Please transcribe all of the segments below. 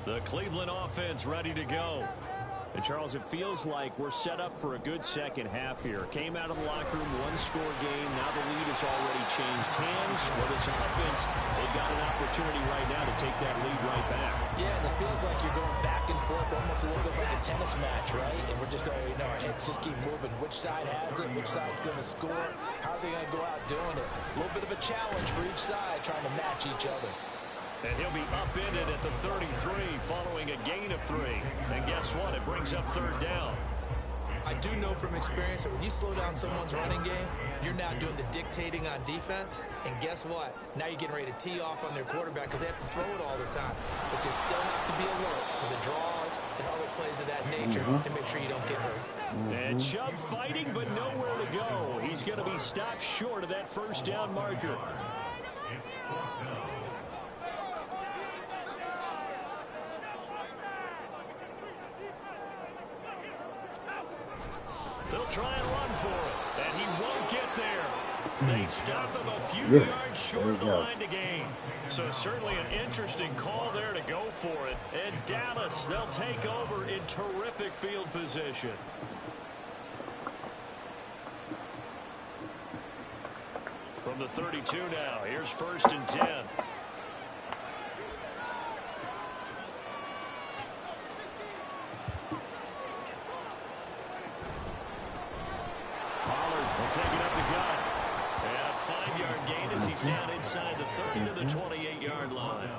The Cleveland offense ready to go. And, Charles, it feels like we're set up for a good second half here. Came out of the locker room, one-score game. Now the lead has already changed hands. Well, this offense, they've got an opportunity right now to take that lead right back. Yeah, and it feels like you're going back and forth, almost a little bit like a tennis match, right? And we're just already know our heads just keep moving. Which side has it? Which side's going to score? How are they going to go out doing it? A little bit of a challenge for each side, trying to match each other. And he'll be upended at the 33 following a gain of 3. And guess what? It brings up third down. I do know from experience that when you slow down someone's running game, you're now doing the dictating on defense. And guess what? Now you're getting ready to tee off on their quarterback because they have to throw it all the time. But you still have to be alert for the draws and other plays of that nature and make sure you don't get hurt. And Chubb fighting, but nowhere to go. He's going to be stopped short of that first down marker. They'll try and run for it, and he won't get there. They stop him a few yards short of the line to gain. So certainly an interesting call there to go for it. And Dallas, they'll take over in terrific field position. From the 32 now, here's 1st and 10. Taking up the gun. And a 5-yard gain as he's down inside the 30 to the 28-yard line.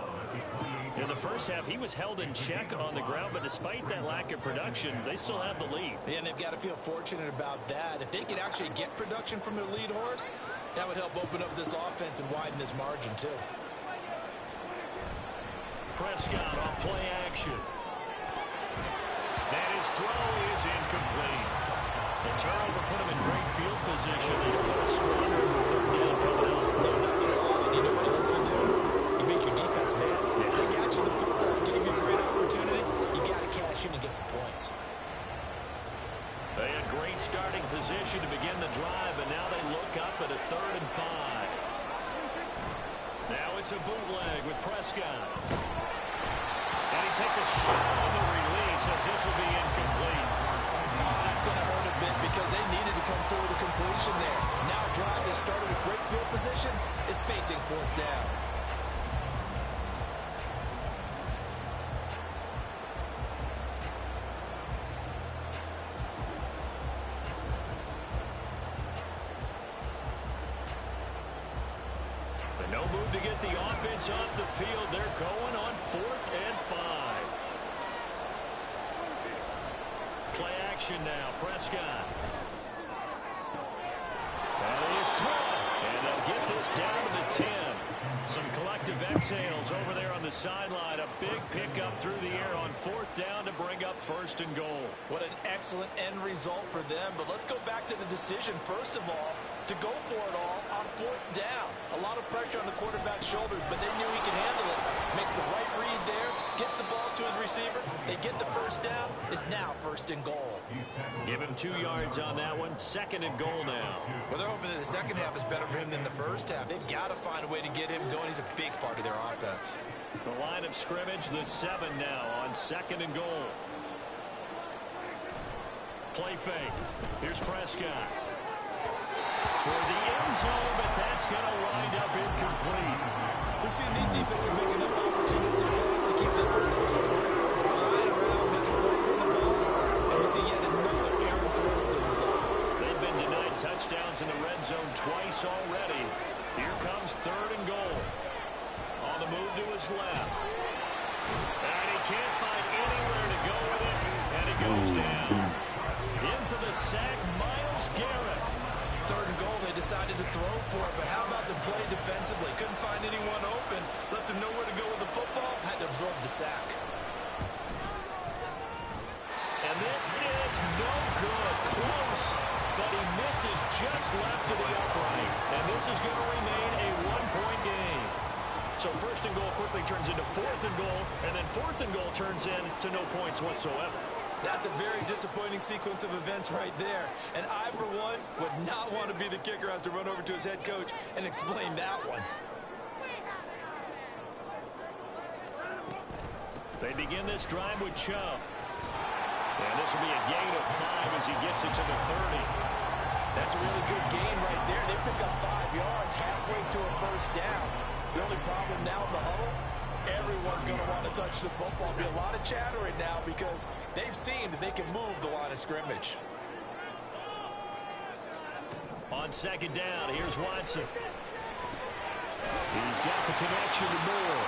In the first half, he was held in check on the ground, but despite that lack of production, they still have the lead. Yeah, and they've got to feel fortunate about that. If they could actually get production from their lead horse, that would help open up this offense and widen this margin, too. Prescott on play action. And his throw is incomplete. The turnover put him in great field position. They put a stronger third down coming up. No, not at all. And you know what else you do? You make your defense mad. They got you the football, gave you a great opportunity. You got to cash in and get some points. They had great starting position to begin the drive, and now they look up at a 3rd and 5. Now it's a bootleg with Prescott. And he takes a shot on the release as this will be incomplete. That's going to hurt a bit because they needed to come through with a completion there. Now a drive that started with great field position is facing 4th down. But no move to get the offense off the field. They're going on 4th and 5. Play action now, Prescott. And he is caught. And they'll get this down to the 10. Some collective exhales over there on the sideline. A big pickup through the air on 4th down to bring up 1st and goal. What an excellent end result for them. But let's go back to the decision, first of all, to go for it all on 4th down. A lot of pressure on the quarterback's shoulders, but they knew he could handle it. Makes the right read there, gets the ball to his receiver. They get the first down. It's now 1st and goal. Give him 2 yards on that one. 2nd and goal now. Well, they're hoping that the second half is better for him than the first half. They've got to find a way to get him going. He's a big part of their offense. The line of scrimmage, the 7 now on 2nd and goal. Play fake. Here's Prescott. Toward the end zone, but that's going to wind up incomplete. We've seen these defenses make enough opportunistic plays to keep this one low scoring. Flying around, making plays on the ball. And we see yet another errant throw as a result. They've been denied touchdowns in the red zone twice already. Here comes 3rd and goal. On the move to his left. And he can't find anywhere to go with it. And he goes down. In for the sack, Myles Garrett. 3rd and goal, they decided to throw for it, but how about the play defensively? Couldn't find anyone open, left him nowhere to go with the football, had to absorb the sack. And this is no good. Close, but he misses just left to the upright. And this is going to remain a 1-point game. So 1st and goal quickly turns into 4th and goal, and then 4th and goal turns into no points whatsoever. That's a very disappointing sequence of events right there. And I, for one, would not want to be the kicker who has to run over to his head coach and explain that one. They begin this drive with Chubb. And this will be a gain of 5 as he gets it to the 30. That's a really good gain right there. They pick up 5 yards halfway to a first down. The only problem now in the huddle, everyone's going to want to touch the football. There'll be a lot of chattering now because they've seen that they can move the line of scrimmage. On second down, here's Watson. He's got the connection to Moore.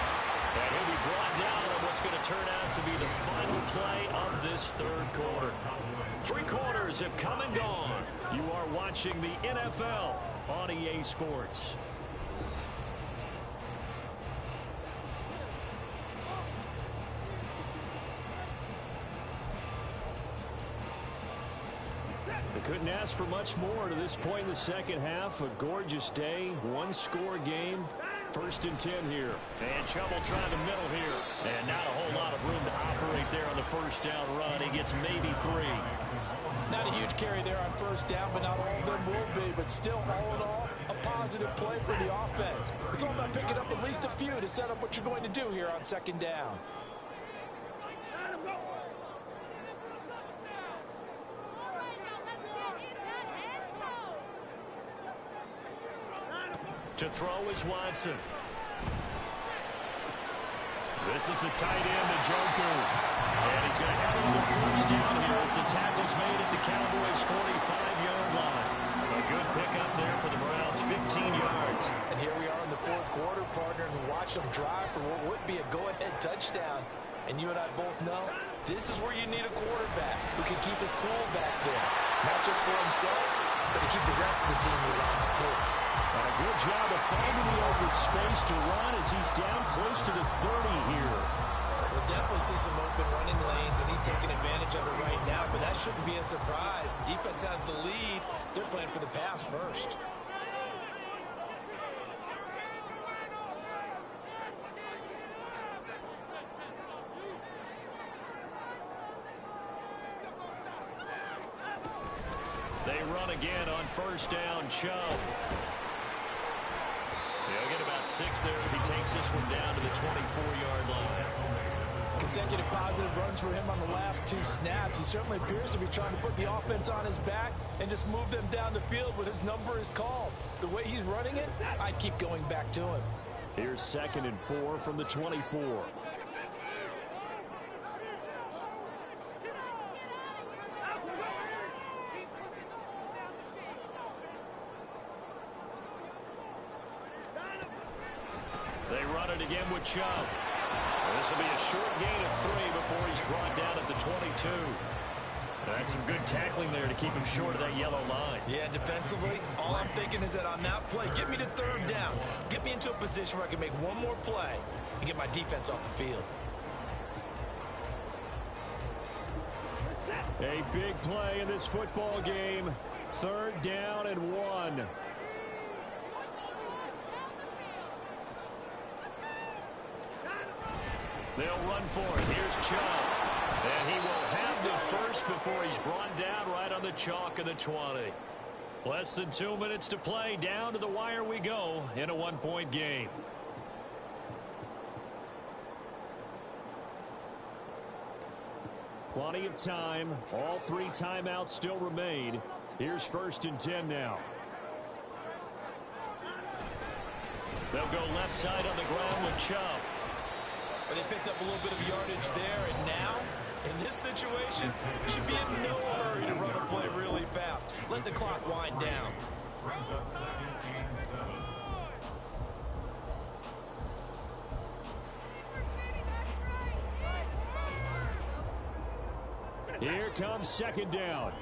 And he'll be brought down on what's going to turn out to be the final play of this third quarter. 3 quarters have come and gone. You are watching the NFL on EA Sports. I couldn't ask for much more to this point in the second half. A gorgeous day, 1-score game. 1st and 10 here. And Chubb will try the middle here. And not a whole lot of room to operate there on the first down run. He gets maybe 3. Not a huge carry there on first down, but not all of them will be. But still, all in all, a positive play for the offense. It's all about picking up at least a few to set up what you're going to do here on second down. To throw is Watson. This is the tight end, Njoku. And he's going to have another first down here as the tackle's made at the Cowboys' 45-yard line. A good pickup there for the Browns, 15 yards. And here we are in the fourth quarter, partner, and watch them drive for what would be a go-ahead touchdown. And you and I both know this is where you need a quarterback who can keep his cool back there. Not just for himself, but to keep the rest of the team relaxed, too. And a good job of finding the open space to run as he's down close to the 30 here. We'll definitely see some open running lanes, and he's taking advantage of it right now, but that shouldn't be a surprise. Defense has the lead. They're playing for the pass first. They run again on first down, Chubb. He'll get about 6 there as he takes this one down to the 24-yard line. Consecutive positive runs for him on the last 2 snaps. He certainly appears to be trying to put the offense on his back and just move them down the field when his number is called. The way he's running it, I'd keep going back to him. Here's 2nd and 4 from the 24. They run it again with Chubb. This will be a short gain of 3 before he's brought down at the 22. That's some good tackling there to keep him short of that yellow line. Yeah, defensively, all I'm thinking is that on that play, get me to 3rd down. Get me into a position where I can make one more play and get my defense off the field. A big play in this football game. 3rd down and 1. They'll run for it. Here's Chubb. And he will have the first before he's brought down right on the chalk of the 20. Less than 2 minutes to play. Down to the wire we go in a 1-point game. Plenty of time. All 3 timeouts still remain. Here's 1st and 10 now. They'll go left side on the ground with Chubb. But they picked up a little bit of yardage there, and now, in this situation, should be in no hurry to run a play really fast. Let the clock wind down. Here comes 2nd down.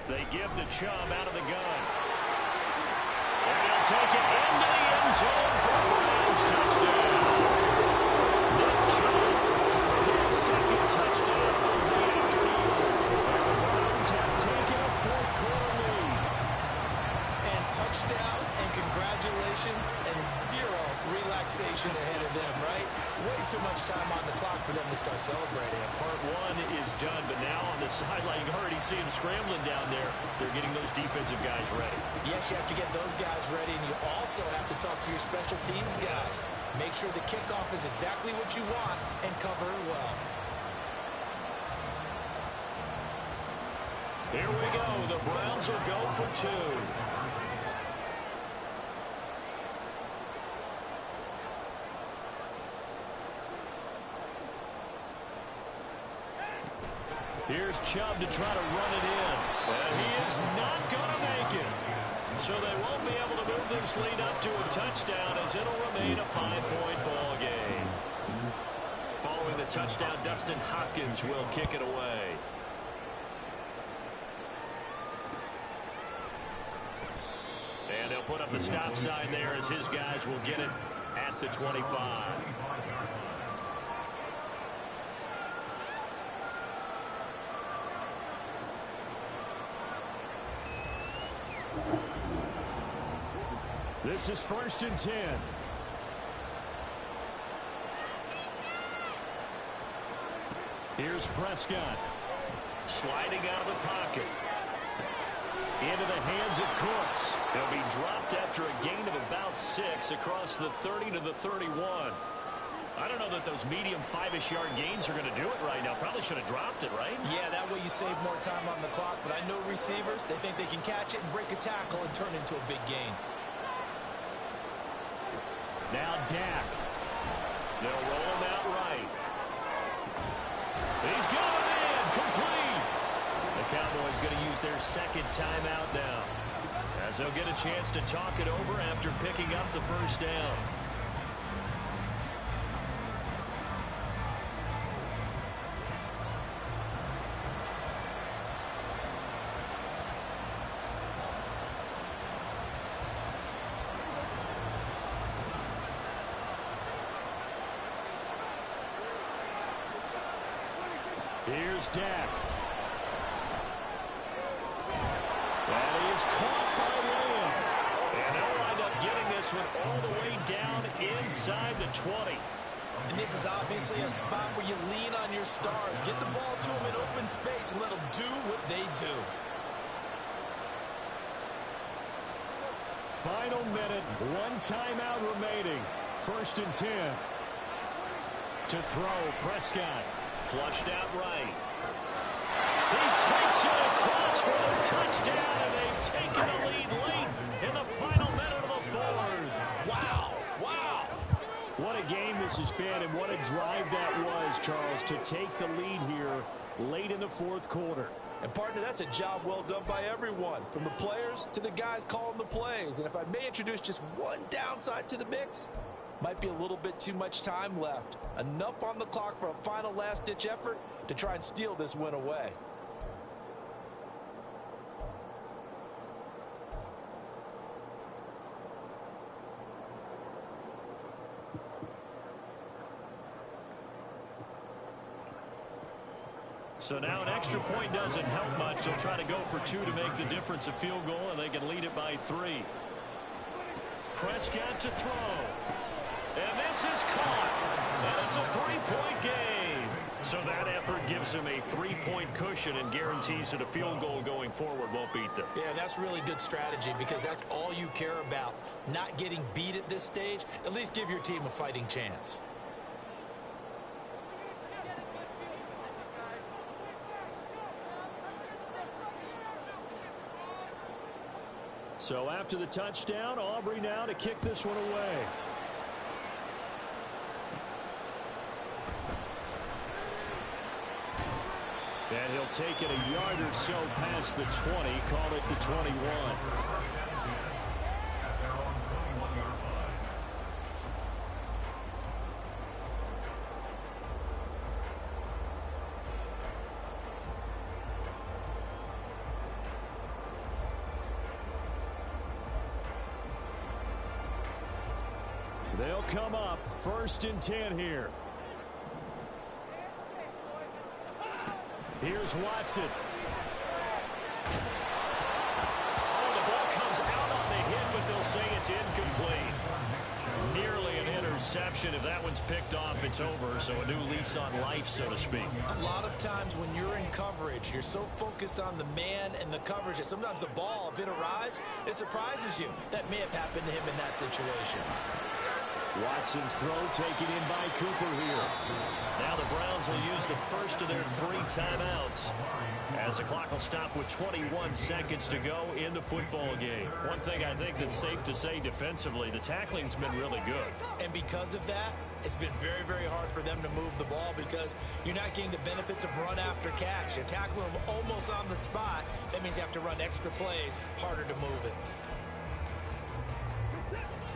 They give the Chubb out of the gun. And he'll take it into the end zone for a Browns touchdown. Nick Chubb, his 2nd touchdown of the afternoon. And the Browns have taken a 4th quarter lead. And touchdown and congratulations and 0 relaxation ahead of them, right? Way too much time on the the clock for them to start celebrating. Part one is done, but now on the sideline, you already see him scrambling down there. They're getting those defensive guys ready. Yes, you have to get those guys ready, and you also have to talk to your special teams guys. Make sure the kickoff is exactly what you want and cover it well. Here we go. The Browns will go for two. Here's Chubb to try to run it in. And he is not going to make it. So they won't be able to move this lead up to a touchdown as it'll remain a 5-point ball game. Following the touchdown, Dustin Hopkins will kick it away. And they'll put up the stop sign there as his guys will get it at the 25. This is 1st and 10. Here's Prescott. Sliding out of the pocket. Into the hands of Cooks. He'll be dropped after a gain of about 6 across the 30 to the 31. I don't know that those medium 5-ish yard gains are going to do it right now. Probably should have dropped it, right? Yeah, that way you save more time on the clock. But I know receivers, they think they can catch it and break a tackle and turn it into a big gain. Now Dak. They'll roll him out right. He's got him in. Complete. The Cowboys going to use their second timeout now, as they'll get a chance to talk it over after picking up the first down. Here's Dak. That is caught by Williams. And they'll wind up getting this one all the way down inside the 20. And this is obviously a spot where you lean on your stars. Get the ball to them in open space and let them do what they do. Final minute, 1 timeout remaining. 1st and 10. To throw, Prescott. Flushed out right. He takes it across for a touchdown, and they've taken the lead late in the final minute of the 4th. Wow, wow. What a game this has been, and what a drive that was, Charles, to take the lead here late in the 4th quarter. And, partner, that's a job well done by everyone, from the players to the guys calling the plays. And if I may introduce just one downside to the mix, might be a little bit too much time left. Enough on the clock for a final last-ditch effort to try and steal this win away. So now an extra point doesn't help much. They'll try to go for 2 to make the difference a field goal, and they can lead it by 3. Prescott to throw. And this is caught. And it's a 3-point game. So that effort gives him a 3-point cushion and guarantees that a field goal going forward won't beat them. Yeah, that's really good strategy because that's all you care about. Not getting beat at this stage. At least give your team a fighting chance. So after the touchdown, Aubrey now to kick this one away. And he'll take it a yard or so past the 20, call it the 21. They'll come up 1st and 10 here. Here's Watson. Oh, the ball comes out on the hit, but they'll say it's incomplete. Nearly an interception. interception. If that one's picked off, it's over. So a new lease on life, so to speak. A lot of times when you're in coverage, you're so focused on the man and the coverage that sometimes the ball, if it arrives, it surprises you. That may have happened to him in that situation. Watson's throw taken in by Cooper here. Now the Browns will use the first of their 3 timeouts as the clock will stop with 21 seconds to go in the football game. One thing I think that's safe to say defensively, the tackling's been really good. And because of that, it's been very, very hard for them to move the ball because you're not getting the benefits of run after catch. You tackle them almost on the spot. That means you have to run extra plays, harder to move it.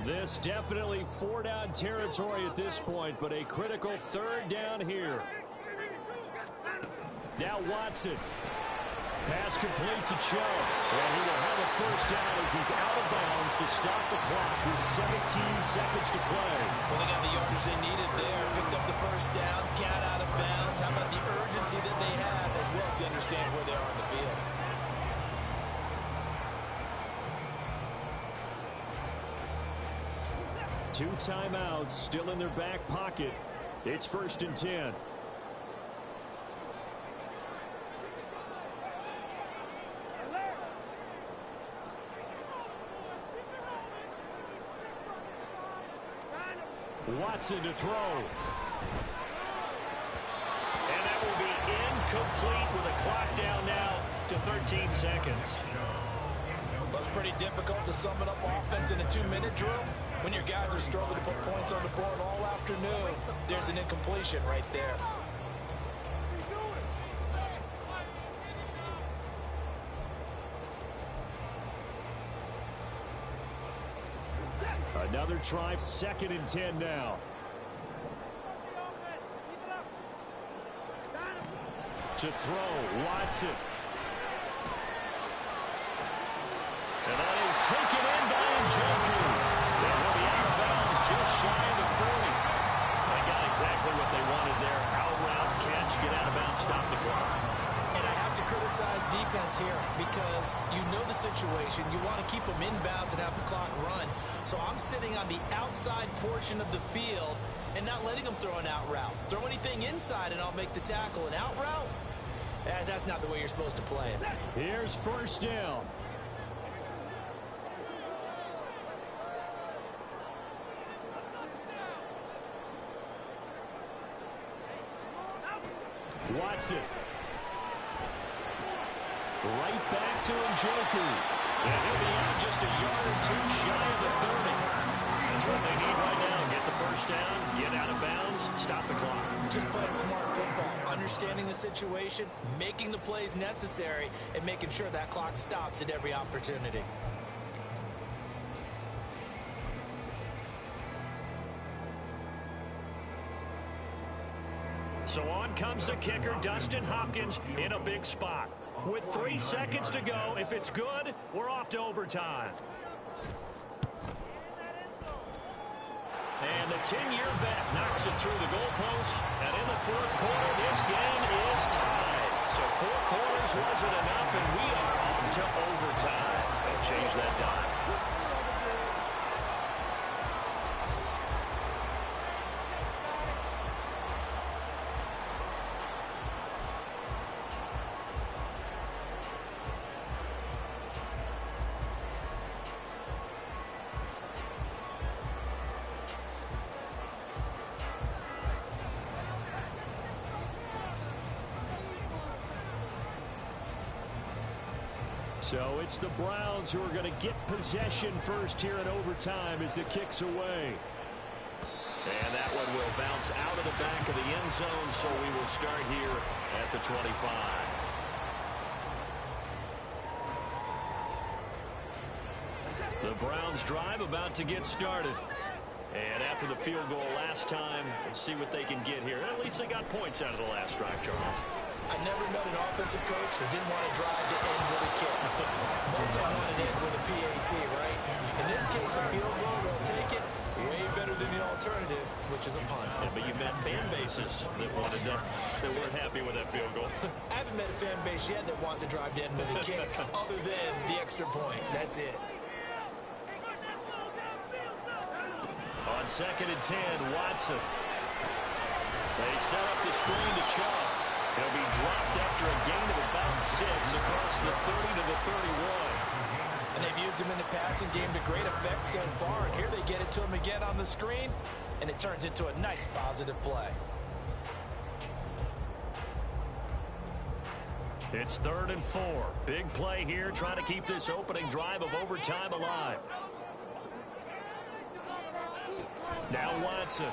This definitely 4-down territory at this point, but a critical 3rd down here. Now Watson. Pass complete to Cho. And he will have a 1st down as he's out of bounds to stop the clock with 17 seconds to play. Well, they got the yardage they needed there. Picked up the 1st down, got out of bounds. How about the urgency that they have as well as they understand where they are on the field? Two timeouts still in their back pocket. It's 1st and 10. Watson to throw. And that will be incomplete with a clock down now to 13 seconds. Well, it's pretty difficult to sum it up offense in a 2-minute drill. When your guys are struggling to put points on the board all afternoon, there's an incompletion right there. Another try, 2nd and 10 now. To throw, Watson. And that is taken in by Njoku. And he'll be out of bounds just shy of the 40. They got exactly what they wanted there. Out route, catch, get out of bounds, stop the clock. And I have to criticize defense here because you know the situation. You want to keep them inbounds and have the clock run. So I'm sitting on the outside portion of the field and not letting them throw an out route. Throw anything inside and I'll make the tackle. An out route? That's not the way you're supposed to play it. Here's 1st down. Watson. Right back to Njoku. And he'll be out just a yard or 2 shy of the 30. That's what they need right now. Get the 1st down, get out of bounds, stop the clock. Just playing smart football, understanding the situation, making the plays necessary, and making sure that clock stops at every opportunity. So on comes the kicker, Dustin Hopkins, in a big spot. With 3 seconds to go, if it's good, we're off to overtime. And the 10-year vet knocks it through the goalpost. And in the 4th quarter, this game is tied. So 4 quarters wasn't enough, and we are off to overtime. They'll change that dime. So it's the Browns who are going to get possession first here in overtime as the kick's away. And that one will bounce out of the back of the end zone, so we will start here at the 25. The Browns drive about to get started. And after the field goal last time, we'll see what they can get here. At least they got points out of the last drive, Charles. I never met an offensive coach that didn't want to drive to end with a kick. Most of them want to end with a PAT, right? In this case, a field goal, they'll take it. Way better than the alternative, which is a punt. Yeah, but you met fan bases that wanted that weren't happy with that field goal. I haven't met a fan base yet that wants to drive to end with a kick, other than the extra point. That's it. On On 2nd and 10, Watson. They set up the screen to Chubb. He'll be dropped after a gain of about 6 across the 30 to the 31. And they've used him in the passing game to great effect so far. And here they get it to him again on the screen, and it turns into a nice positive play. It's 3rd and 4. Big play here, trying to keep this opening drive of overtime alive. Now Watson.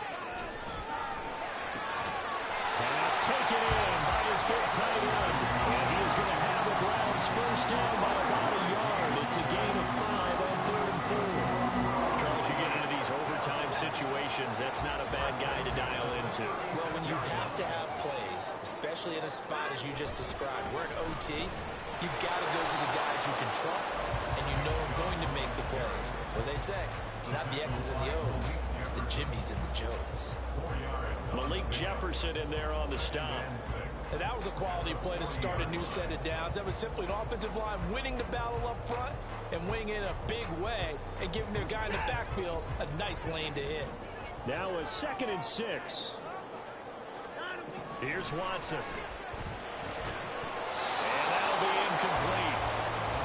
Pass taken in by his big tight end. And he is going to have the Browns first down by about a yard. It's a gain of 5 on 3rd and 4. Charles, you get into these overtime situations, that's not a bad guy to dial into. Well, when you have to have plays, especially in a spot as you just described, we're in OT, you've got to go to the guys you can trust and you know are going to make the plays. What they say, it's not the X's and the O's, it's the Jimmys and the Joes. Malik Jefferson in there on the stop. And that was a quality play to start a new set of downs. That was simply an offensive line winning the battle up front and winning it in a big way and giving their guy in the backfield a nice lane to hit. Now a 2nd and 6. Here's Watson. And that'll be incomplete.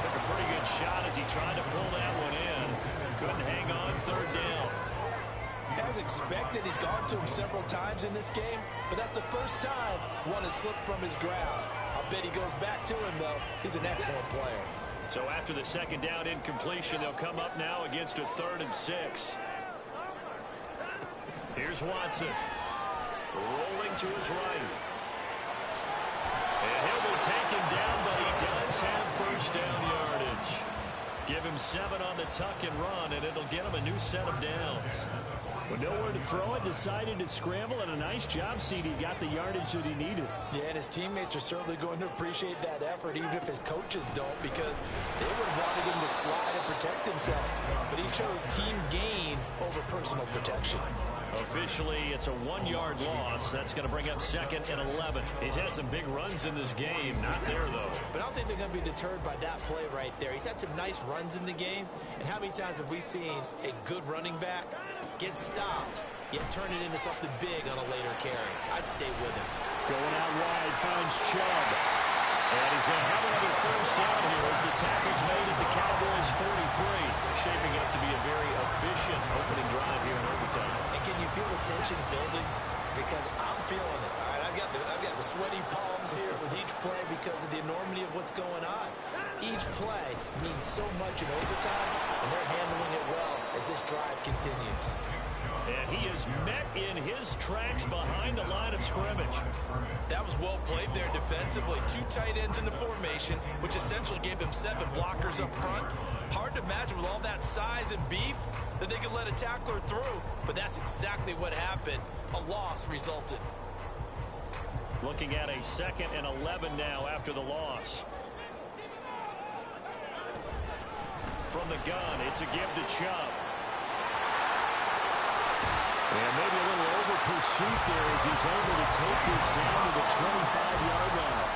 Took a pretty good shot as he tried to pull that one in. Couldn't hang on 3rd down. As expected, he's gone to him several times in this game, but that's the first time one has slipped from his grasp. I'll bet he goes back to him, though. He's an excellent player. So after the 2nd down incompletion, they'll come up now against a 3rd and 6. Here's Watson. Rolling to his right. And he'll be taken down, but he does have first down yardage. Give him 7 on the tuck and run, and it'll get him a new set of downs. With nowhere to throw it, decided to scramble, and a nice job, CD. Got the yardage that he needed. Yeah, and his teammates are certainly going to appreciate that effort, even if his coaches don't, because they would have wanted him to slide and protect himself. But he chose team gain over personal protection. Officially, it's a 1-yard loss. That's going to bring up 2nd and 11. He's had some big runs in this game. Not there, though. But I don't think they're going to be deterred by that play right there. He's had some nice runs in the game. And how many times have we seen a good running back get stopped, yet turn it into something big on a later carry? I'd stay with him. Going out wide, finds Chubb. And he's going to have another first down here as the tackle's made at the Cowboys' 43. Shaping up to be a very efficient opening drive here in overtime. And can you feel the tension building? Because I'm feeling it. All right, I've got the sweaty palms here with each play because of the enormity of what's going on. Each play means so much in overtime, and they're handling it well as this drive continues. And he is met in his tracks behind the line of scrimmage. That was well played there defensively. 2 tight ends in the formation, which essentially gave them 7 blockers up front. Hard to imagine with all that size and beef that they could let a tackler through, but that's exactly what happened. A loss resulted. Looking at a 2nd and 11 now after the loss. From the gun, it's a give to Chubb. And maybe a little over pursuit there as he's able to take this down to the 25-yard line.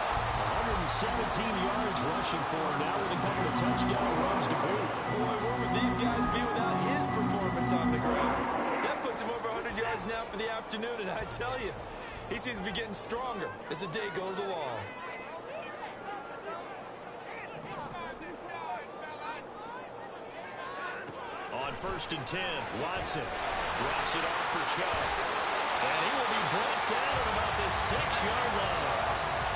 117 yards rushing for him now with a couple of touchdown runs to boot. Boy, where would these guys be without his performance on the ground? That puts him over 100 yards now for the afternoon, and I tell you, he seems to be getting stronger as the day goes along. On 1st and 10, Watson drops it off for Chubb. And he will be brought down at about the 6-yard line.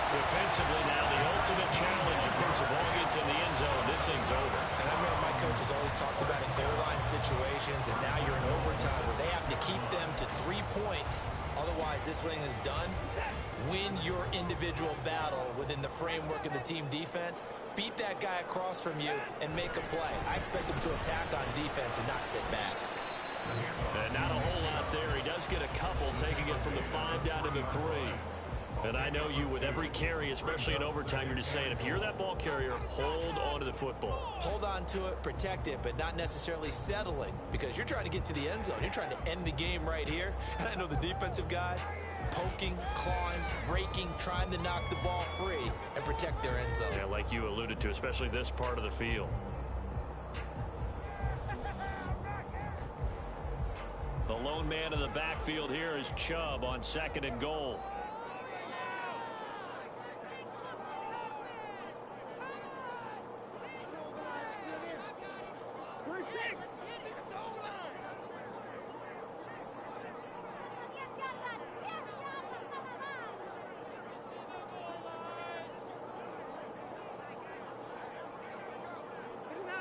Defensively now, the ultimate challenge. Of course, the ball gets in the end zone. This thing's over. And I remember my coaches always talked about in goal line situations, and now you're in overtime where they have to keep them to 3 points. Otherwise, this thing is done. Win your individual battle within the framework of the team defense. Beat that guy across from you and make a play. I expect him to attack on defense and not sit back. And not a whole lot there. He does get a couple, taking it from the 5 down to the 3. And I know you, with every carry, especially in overtime, you're just saying, if you're that ball carrier, hold on to the football. Hold on to it, protect it, but not necessarily settling, because you're trying to get to the end zone. You're trying to end the game right here. And I know the defensive guys poking, clawing, breaking, trying to knock the ball free and protect their end zone. Yeah, like you alluded to, especially this part of the field. The lone lone man in the backfield here is Chubb on 2nd and goal.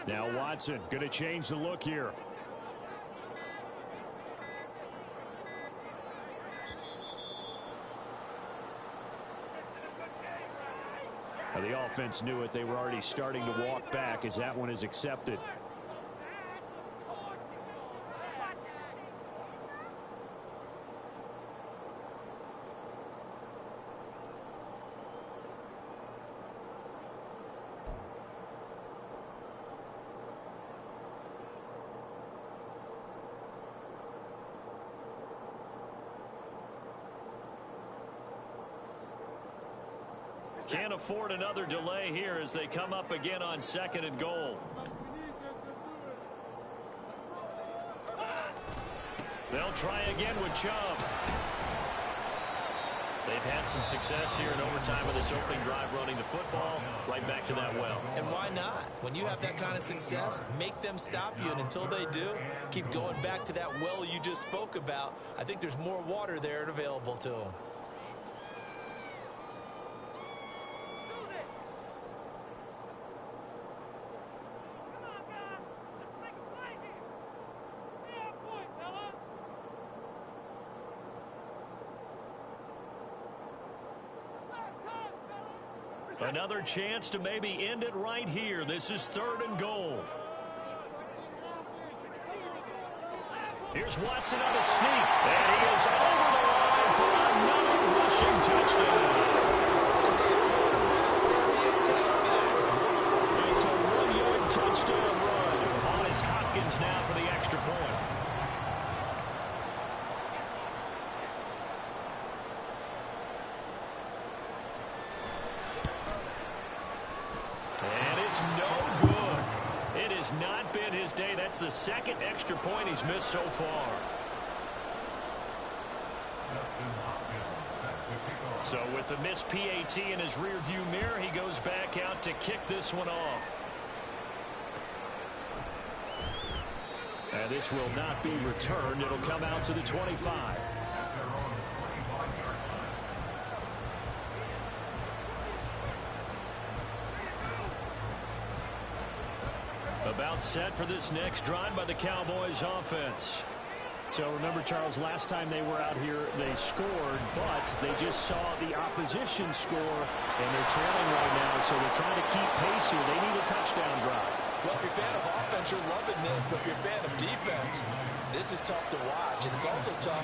Now Watson going to change the look here. Now the offense knew it. They were already starting to walk back as that one is accepted. Can't afford another delay here as they come up again on 2nd and goal. They'll try again with Chubb. They've had some success here in overtime with this opening drive running the football right back to that well. And why not? When you have that kind of success, make them stop you. And until they do, keep going back to that well you just spoke about. I think there's more water there and available to them. Another chance to maybe end it right here. This is 3rd and goal. Here's Watson on a sneak. And he is over the line for another rushing touchdown. It's a 1-yard touchdown run. On is Hopkins now for the extra point. And it's no good. It has not been his day. That's the 2nd extra point he's missed so far. So with the missed PAT in his rearview mirror, he goes back out to kick this one off. And this will not be returned. It'll come out to the 25. About set for this next drive by the Cowboys offense. So remember, Charles, last time they were out here, they scored, but they just saw the opposition score, and they're trailing right now, so they're trying to keep pace here. They need a touchdown drive. Well, if you're a fan of offense, you're loving this, but if you're a fan of defense, this is tough to watch, and it's also tough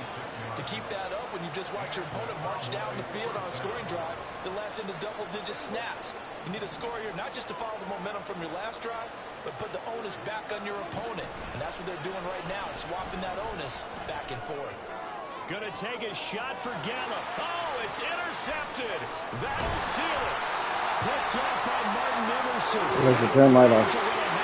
to keep that up when you just watch your opponent march down the field on a scoring drive that lasts into double-digit snaps. You need a score here, not just to follow the momentum from your last drive, but put the onus back on your opponent. And that's what they're doing right now, swapping that onus back and forth. Going to take a shot for Gallup. Oh, it's intercepted. That'll seal it. Picked up by Martin Emerson. Like the termite off.